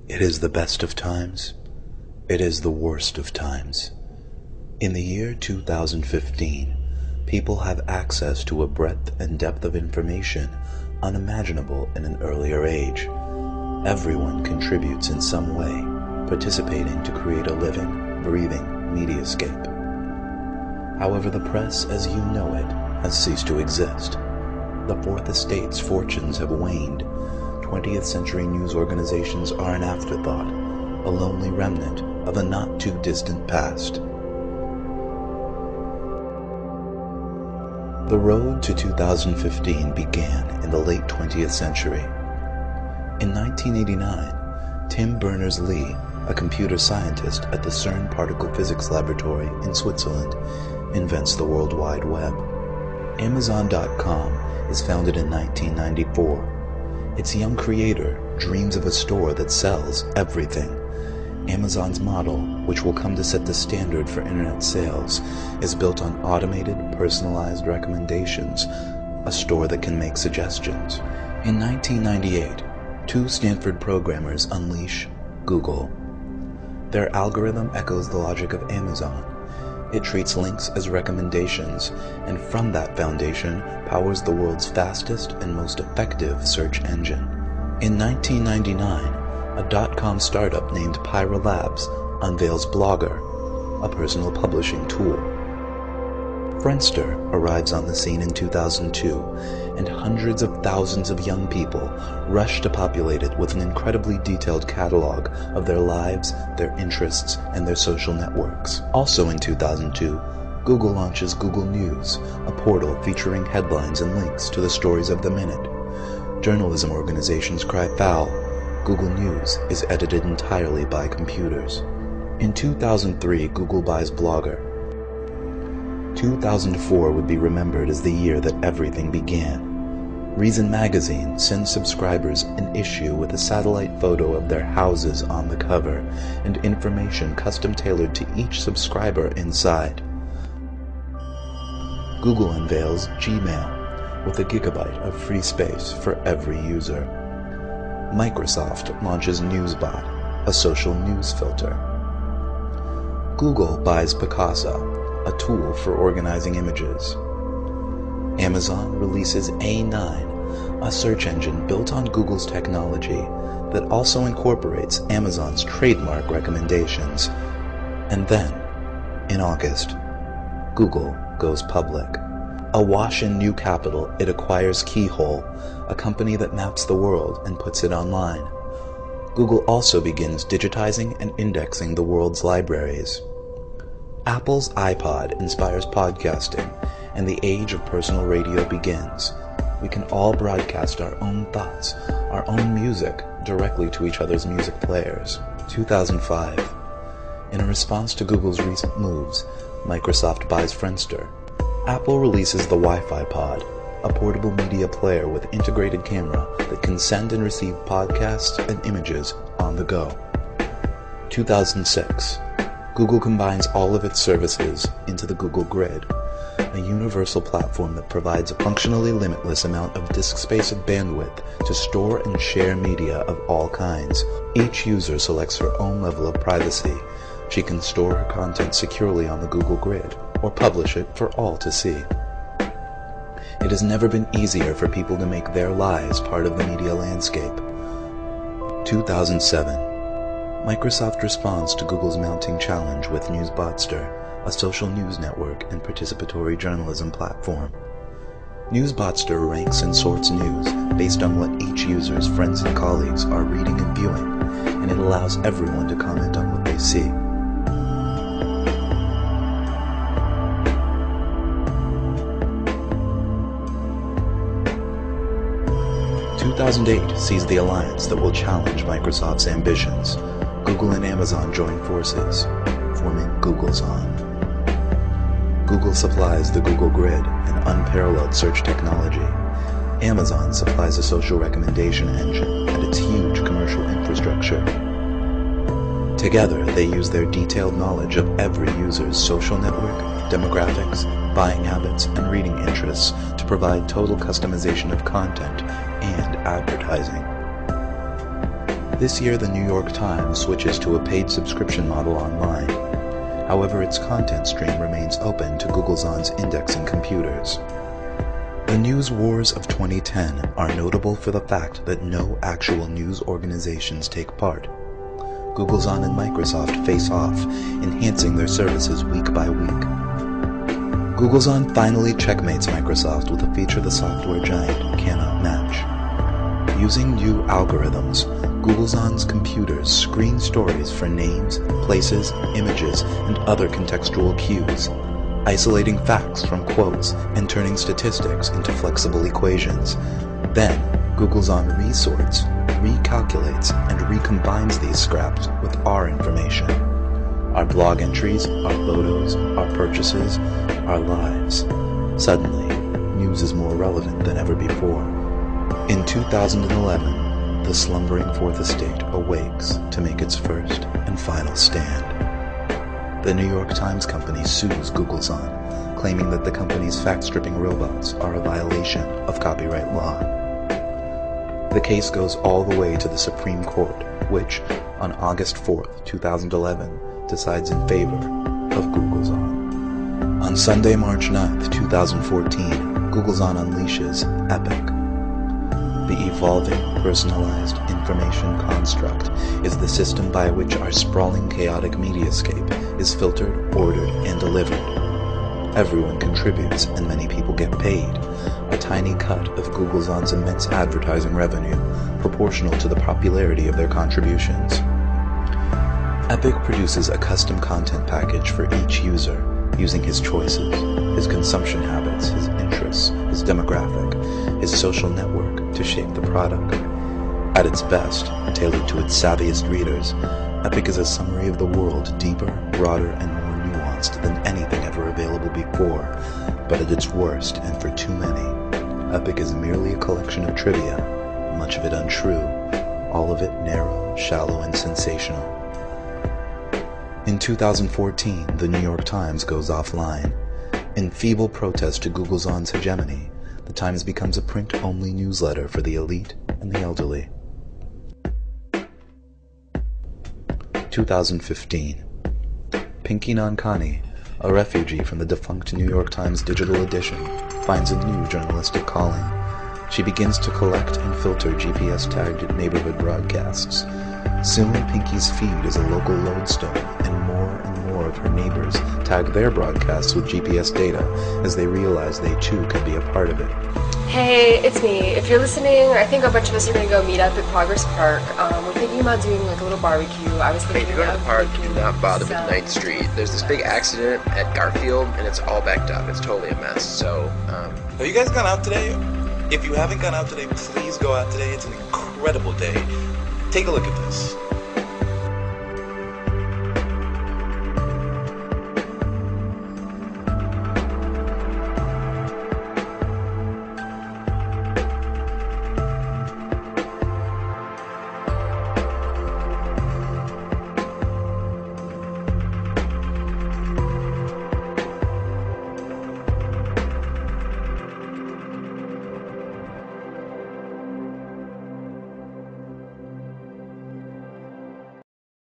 It is the best of times. It is the worst of times. In the year 2015, people have access to a breadth and depth of information unimaginable in an earlier age. Everyone contributes in some way, participating to create a living, breathing mediascape. However, the press as you know it has ceased to exist. The Fourth Estate's fortunes have waned. 20th century news organizations are an afterthought, a lonely remnant of a not-too-distant past. The road to 2015 began in the late 20th century. In 1989, Tim Berners-Lee, a computer scientist at the CERN Particle Physics Laboratory in Switzerland, invents the World Wide Web. Amazon.com is founded in 1994. Its young creator dreams of a store that sells everything. Amazon's model, which will come to set the standard for internet sales, is built on automated, personalized recommendations, a store that can make suggestions. In 1998, two Stanford programmers unleash Google. Their algorithm echoes the logic of Amazon. It treats links as recommendations, and from that foundation powers the world's fastest and most effective search engine. In 1999, a dot-com startup named Pyra Labs unveils Blogger, a personal publishing tool. Friendster arrives on the scene in 2002, and hundreds of thousands of young people rush to populate it with an incredibly detailed catalog of their lives, their interests, and their social networks. Also in 2002, Google launches Google News, a portal featuring headlines and links to the stories of the minute. Journalism organizations cry foul. Google News is edited entirely by computers. In 2003, Google buys Blogger. 2004 would be remembered as the year that everything began. Reason magazine sends subscribers an issue with a satellite photo of their houses on the cover and information custom-tailored to each subscriber inside. Google unveils Gmail with a gigabyte of free space for every user. Microsoft launches Newsbot, a social news filter. Google buys Picasa, a tool for organizing images. Amazon releases A9, a search engine built on Google's technology that also incorporates Amazon's trademark recommendations. And then, in August, Google goes public. Awash in new capital, it acquires Keyhole, a company that maps the world and puts it online. Google also begins digitizing and indexing the world's libraries. Apple's iPod inspires podcasting, and the age of personal radio begins. We can all broadcast our own thoughts, our own music, directly to each other's music players. 2005. In a response to Google's recent moves, Microsoft buys Friendster. Apple releases the Wi-Fi Pod, a portable media player with integrated camera that can send and receive podcasts and images on the go. 2006. Google combines all of its services into the Google Grid, a universal platform that provides a functionally limitless amount of disk space and bandwidth to store and share media of all kinds. Each user selects her own level of privacy. She can store her content securely on the Google Grid, or publish it for all to see. It has never been easier for people to make their lives part of the media landscape. 2007. Microsoft responds to Google's mounting challenge with Newsbotster, a social news network and participatory journalism platform. Newsbotster ranks and sorts news based on what each user's friends and colleagues are reading and viewing, and it allows everyone to comment on what they see. 2008 sees the alliance that will challenge Microsoft's ambitions. Google and Amazon join forces, forming Google's On. Google supplies the Google Grid, an unparalleled search technology. Amazon supplies a social recommendation engine and its huge commercial infrastructure. Together, they use their detailed knowledge of every user's social network, demographics, buying habits, and reading interests to provide total customization of content and advertising. This year, the New York Times switches to a paid subscription model online. However, its content stream remains open to Googlezon's indexing computers. The news wars of 2010 are notable for the fact that no actual news organizations take part. Googlezon and Microsoft face off, enhancing their services week by week. Googlezon finally checkmates Microsoft with a feature the software giant cannot match. Using new algorithms, Googlezon's computers screen stories for names, places, images, and other contextual cues, isolating facts from quotes and turning statistics into flexible equations. Then, Googlezon resorts, recalculates, and recombines these scraps with our information. Our blog entries, our photos, our purchases, our lives. Suddenly, news is more relevant than ever before. In 2011, the slumbering Fourth Estate awakes to make its first and final stand. The New York Times company sues Googlezon, claiming that the company's fact-stripping robots are a violation of copyright law. The case goes all the way to the Supreme Court, which, on August 4, 2011, decides in favor of Googlezon. On Sunday, March 9, 2014, Googlezon unleashes Epic. The evolving, personalized information construct is the system by which our sprawling, chaotic mediascape is filtered, ordered, and delivered. Everyone contributes, and many people get paid, a tiny cut of Googlezon's immense advertising revenue, proportional to the popularity of their contributions. Epic produces a custom content package for each user, using his choices, his consumption habits, his interests, his demographic, his social network to shape the product. At its best, tailored to its savviest readers, Epic is a summary of the world deeper, broader, and more nuanced than anything ever available before. But at its worst, and for too many, Epic is merely a collection of trivia, much of it untrue, all of it narrow, shallow, and sensational. In 2014, the New York Times goes offline. In feeble protest to Googlezon's hegemony, the Times becomes a print-only newsletter for the elite and the elderly. 2015. Pinky Nankani, a refugee from the defunct New York Times digital edition, finds a new journalistic calling. She begins to collect and filter GPS-tagged neighborhood broadcasts. Soon, Pinky's feed is a local lodestone, and more of her neighbors tag their broadcasts with GPS data as they realize they too can be a part of it. Hey, it's me. If you're listening, I think a bunch of us are going to go meet up at Progress Park. We're thinking about doing like a little barbecue. I was thinking if you go to the park, do not bother with 9th Street. There's this big accident at Garfield, and it's all backed up. It's totally a mess. So, Have you guys gone out today? If you haven't gone out today, please go out today. It's an incredible day. Take a look at this.